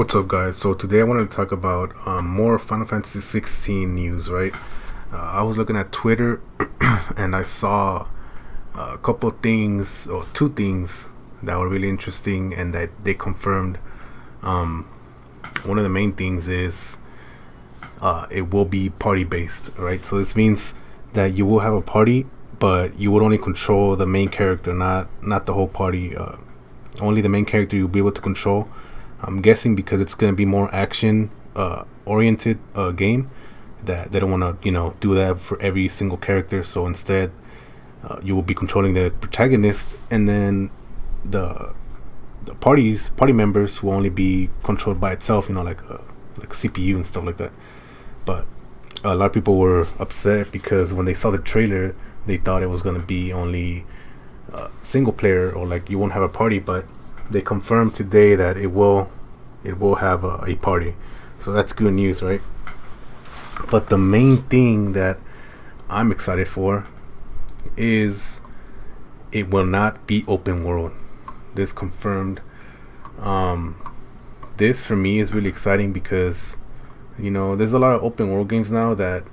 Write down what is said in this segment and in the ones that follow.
What's up, guys? So today I wanted to talk about more Final Fantasy 16 news, right? I was looking at Twitter and I saw a couple of things, or two things, that were really interesting and that they confirmed. One of the main things is it will be party based, right? So this means that you will have a party, but you would only control the main character, not the whole party. Only the main character you'll be able to control. I'm guessing because it's going to be more action oriented game, that they don't want to do that for every single character. So instead you will be controlling the protagonist, and then the party members will only be controlled by itself, like CPU and stuff like that. But a lot of people were upset because when they saw the trailer, they thought it was going to be only single player, or like you won't have a party. But they confirmed today that it will have a party, so that's good news, right? But the main thing that I'm excited for is it will not be open world. This confirmed. This for me is really exciting because there's a lot of open world games now that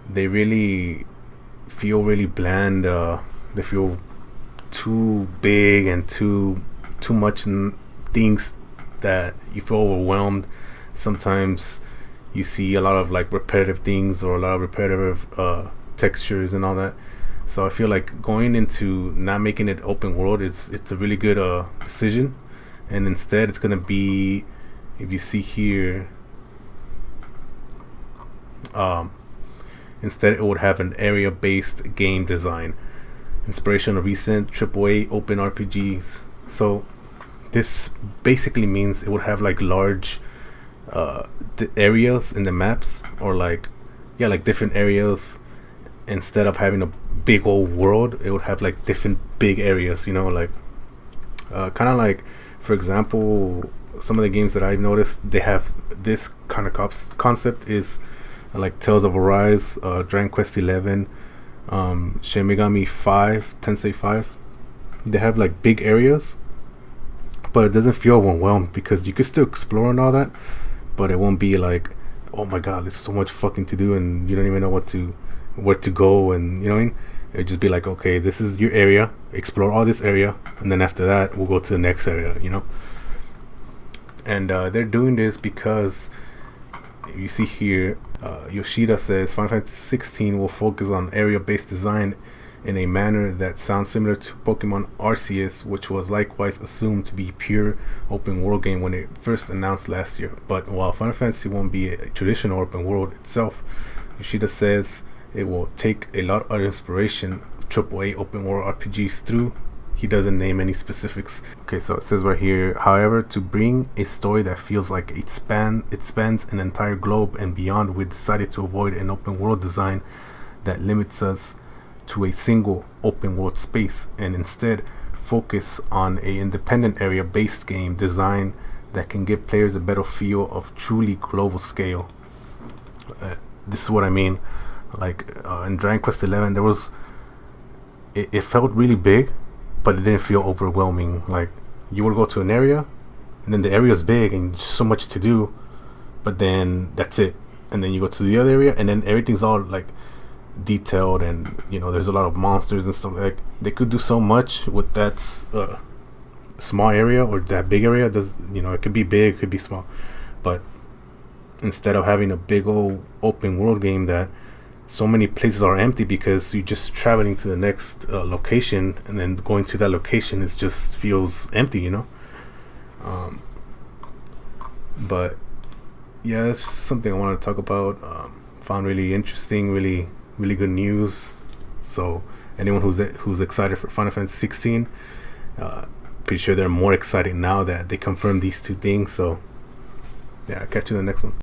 they really feel really bland. They feel too big and too much things that you feel overwhelmed. Sometimes you see a lot of like repetitive things, or a lot of repetitive textures and all that. So I feel like going into not making it open world, it's a really good decision. And instead it's gonna be, if you see here, instead it would have an area based game design, inspiration of recent AAA open RPGs. So this basically means it would have like large the areas in the maps, or like different areas. Instead of having a big old world, it would have like different big areas, like kind of like, for example, some of the games that I've noticed, they have this kind of concept is like Tales of Arise, Dragon Quest 11, Shin Megami 5, Tensei 5. They have like big areas, but it doesn't feel overwhelmed because you can still explore and all that, but it won't be like, oh my god, there's so much fucking to do and you don't even know where to go, and what I mean. It'd just be like, okay, this is your area, explore all this area, and then after that we'll go to the next area, and they're doing this because you see here, Yoshida says Final Fantasy 16 will focus on area-based design in a manner that sounds similar to Pokemon Arceus, which was likewise assumed to be pure open world game when it first announced last year. But while Final Fantasy won't be a traditional open world itself, Yoshida says it will take a lot of inspiration of AAA open world RPGs through. He doesn't name any specifics. Okay, so it says right here, however, to bring a story that feels like it spans an entire globe and beyond, we decided to avoid an open world design that limits us to a single open world space, and instead focus on a independent area based game design that can give players a better feel of truly global scale. This is what I mean. Like in Dragon Quest 11, there was it felt really big, but it didn't feel overwhelming. Like you would go to an area, and then the area is big and so much to do, but then that's it. And then you go to the other area, and then everything's all like detailed, and there's a lot of monsters and stuff. Like they could do so much with that small area, or that big area. It could be big, it could be small, but instead of having a big old open world game that so many places are empty because you're just traveling to the next location, and then going to that location is just feels empty, but yeah, that's something I want to talk about. Found really interesting, really good news. So anyone who's excited for Final Fantasy 16, pretty sure they're more excited now that they confirmed these two things. So yeah, I'll catch you in the next one.